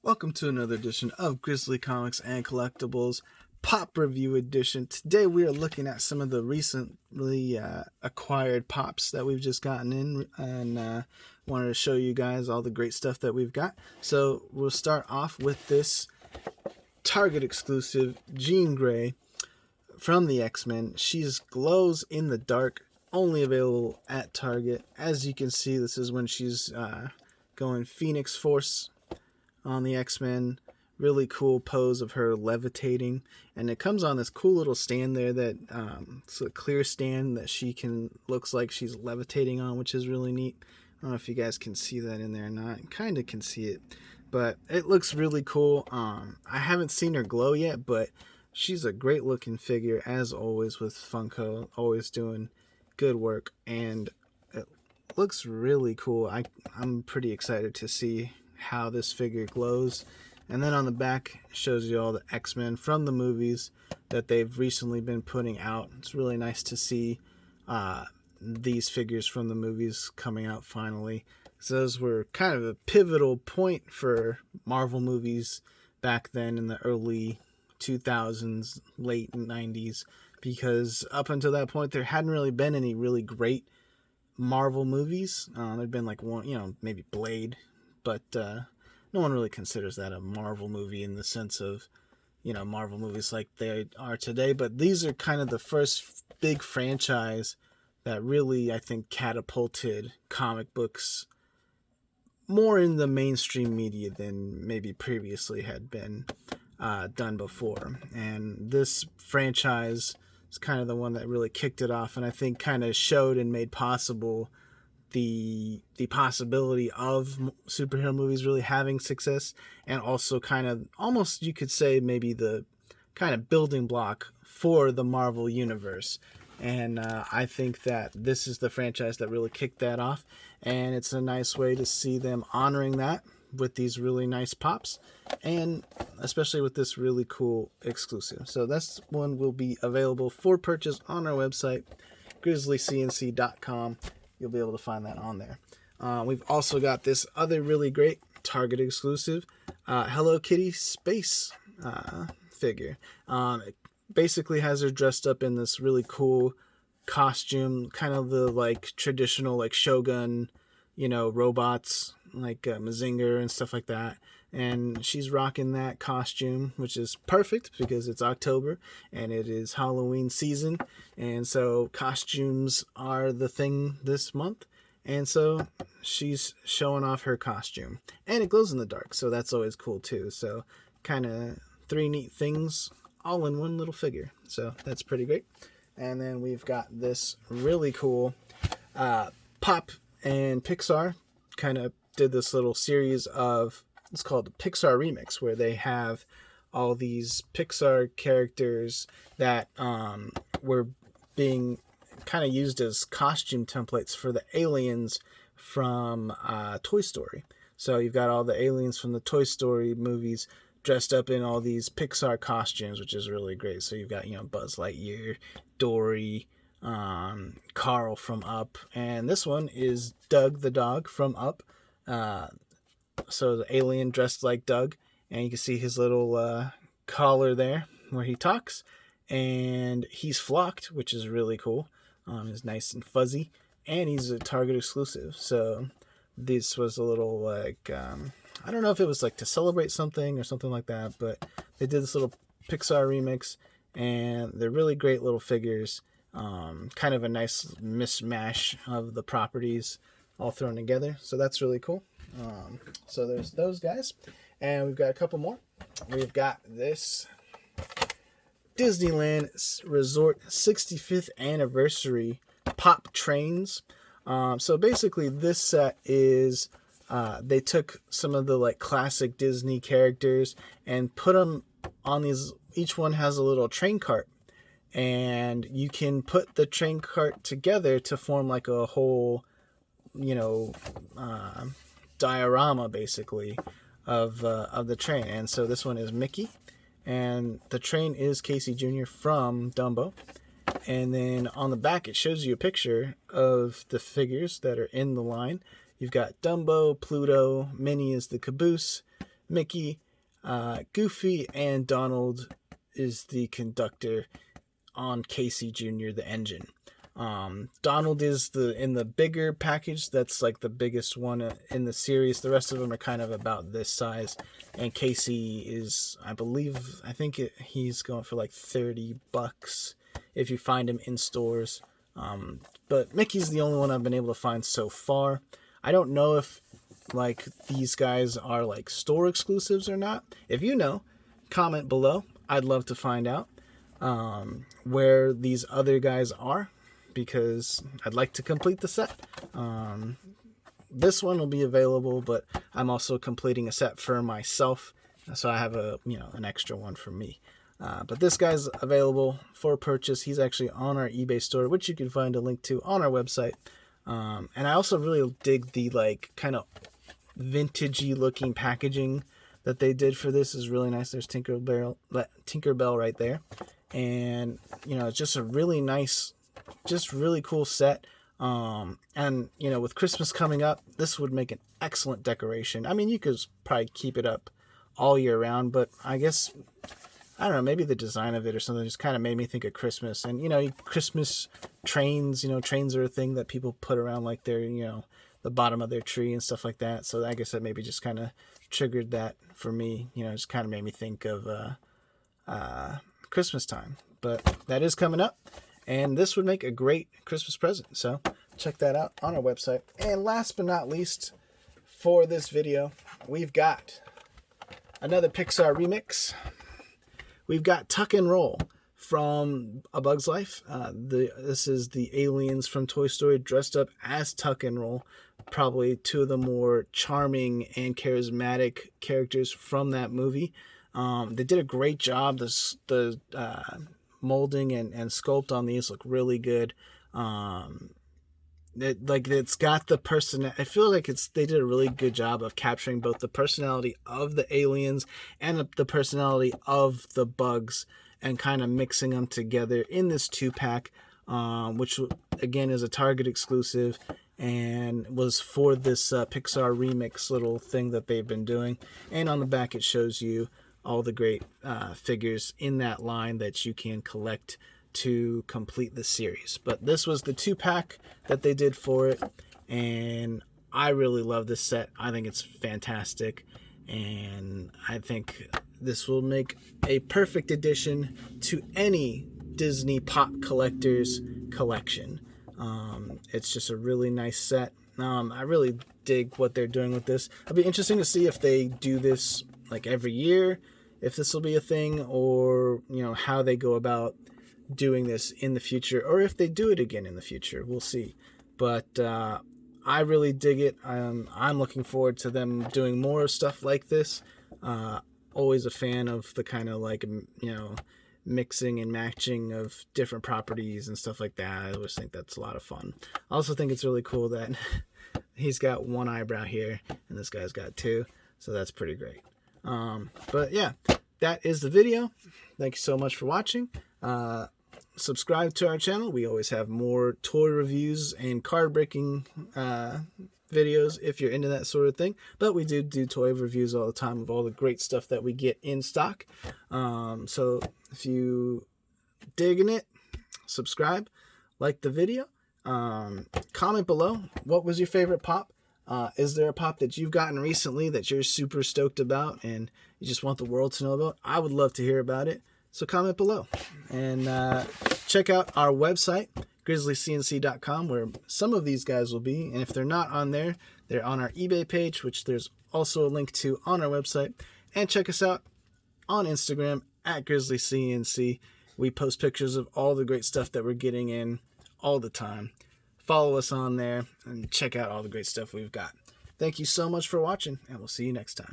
Welcome to another edition of Grizzly Comics and Collectibles Pop Review Edition. Today we are looking at some of the recently acquired pops that we've just gotten in, and wanted to show you guys all the great stuff that we've got. So we'll start off with this Target exclusive Jean Grey from the X-Men. She's glows in the dark, only available at Target. As you can see, this is when she's going Phoenix Force on the X-Men. Really cool pose of her levitating, and it comes on this cool little stand there that it's a clear stand that she looks like she's levitating on, which is really neat. I don't know if you guys can see that in there or not. Kind of can see it, but it looks really cool. I haven't seen her glow yet, but she's a great looking figure as always with Funko, always doing good work, and it looks really cool. I'm pretty excited to see how this figure glows. And then on the back shows you all the X-Men from the movies that they've recently been putting out. It's really nice to see these figures from the movies coming out finally. So those were kind of a pivotal point for Marvel movies back then in the early 2000s, late 90s, because up until that point there hadn't really been any really great Marvel movies. There'd been like one, maybe Blade, but no one really considers that a Marvel movie in the sense of, Marvel movies like they are today. But these are kind of the first big franchise that really, I think, catapulted comic books more in the mainstream media than maybe previously had been done before. And this franchise is kind of the one that really kicked it off, and I think kind of showed and made possible the possibility of superhero movies really having success, and also kind of almost, you could say, maybe the kind of building block for the Marvel universe. And I think that this is the franchise that really kicked that off, and it's a nice way to see them honoring that with these really nice pops, and especially with this really cool exclusive. So this one will be available for purchase on our website, grizzlycnc.com. You'll be able to find that on there. We've also got this other really great Target exclusive Hello Kitty space figure. It basically has her dressed up in this really cool costume, kind of the traditional Shogun, robots like Mazinger and stuff like that. And she's rocking that costume, which is perfect because it's October and it is Halloween season. And so costumes are the thing this month. And so she's showing off her costume. And it glows in the dark, so that's always cool too. So kind of three neat things all in one little figure. So that's pretty great. And then we've got this really cool Pop and Pixar kind of did this little series of, it's called the Pixar Remix, where they have all these Pixar characters that were being kind of used as costume templates for the aliens from Toy Story. So you've got all the aliens from the Toy Story movies dressed up in all these Pixar costumes, which is really great. So you've got, Buzz Lightyear, Dory, Carl from Up, and this one is Doug the dog from Up. So the alien dressed like Doug, and you can see his little collar there where he talks, and he's flocked, which is really cool. He's nice and fuzzy, and he's a Target exclusive. So this was a little I don't know if it was to celebrate something or something like that, but they did this little Pixar remix, and they're really great little figures. Kind of a nice mishmash of the properties all thrown together. So that's really cool. So there's those guys, and we've got a couple more. We've got this Disneyland Resort 65th anniversary pop trains. So basically this set is they took some of the classic Disney characters and put them on these. Each one has a little train cart, and you can put the train cart together to form a whole diorama basically of the train. And so this one is Mickey, and the train is Casey Jr. from Dumbo. And then on the back it shows you a picture of the figures that are in the line. You've got Dumbo, Pluto, Minnie is the caboose, Mickey, Goofy, and Donald is the conductor on Casey Jr., the engine. Donald is in the bigger package. That's like the biggest one in the series. The rest of them are kind of about this size. And Casey is, I think he's going for like $30 if you find him in stores. But Mickey's the only one I've been able to find so far. I don't know if like these guys are like store exclusives or not. If you know, comment below. I'd love to find out where these other guys are, because I'd like to complete the set. This one will be available, but I'm also completing a set for myself, so I have an extra one for me. But this guy's available for purchase. He's actually on our eBay store, which you can find a link to on our website. And I also really dig the like kind of vintagey looking packaging that they did for this. Is really nice. There's Tinkerbell right there, and it's just a really nice, just really cool set. And with Christmas coming up, this would make an excellent decoration. I mean, you could probably keep it up all year round, but I guess, I don't know, maybe the design of it or something just kind of made me think of Christmas. And, Christmas trains, trains are a thing that people put around like their, the bottom of their tree and stuff like that. So I guess that maybe just kind of triggered that for me, just kind of made me think of Christmas time. But that is coming up, and this would make a great Christmas present. So check that out on our website. And last but not least, for this video, we've got another Pixar remix. We've got Tuck and Roll from A Bug's Life. This is the aliens from Toy Story dressed up as Tuck and Roll. Probably two of the more charming and charismatic characters from that movie. They did a great job. The molding and sculpt on these look really good. It's got the person. I feel like they did a really good job of capturing both the personality of the aliens and the personality of the bugs, and kind of mixing them together in this 2-pack, which again is a Target exclusive and was for this Pixar remix little thing that they've been doing. And on the back it shows you all the great figures in that line that you can collect to complete the series. But this was the 2-pack that they did for it, and I really love this set. I think it's fantastic, and I think this will make a perfect addition to any Disney pop collector's collection. It's just a really nice set. I really dig what they're doing with this. It'll be interesting to see if they do this like every year, if this will be a thing, or how they go about doing this in the future, or if they do it again in the future. We'll see. But I really dig it. I'm looking forward to them doing more stuff like this. Always a fan of the kind of like mixing and matching of different properties and stuff like that. I always think that's a lot of fun. I also think it's really cool that he's got one eyebrow here and this guy's got two, so that's pretty great. But yeah, that is the video. Thank you so much for watching. Subscribe to our channel. We always have more toy reviews and card breaking videos if you're into that sort of thing. But we do toy reviews all the time of all the great stuff that we get in stock. So if you digging it, subscribe, like the video, comment below. What was your favorite pop? Is there a pop that you've gotten recently that you're super stoked about and you just want the world to know about? I would love to hear about it. So comment below, and check out our website, grizzlycnc.com, where some of these guys will be. And if they're not on there, they're on our eBay page, which there's also a link to on our website. And check us out on Instagram at grizzlycnc. We post pictures of all the great stuff that we're getting in all the time. Follow us on there and check out all the great stuff we've got. Thank you so much for watching, and we'll see you next time.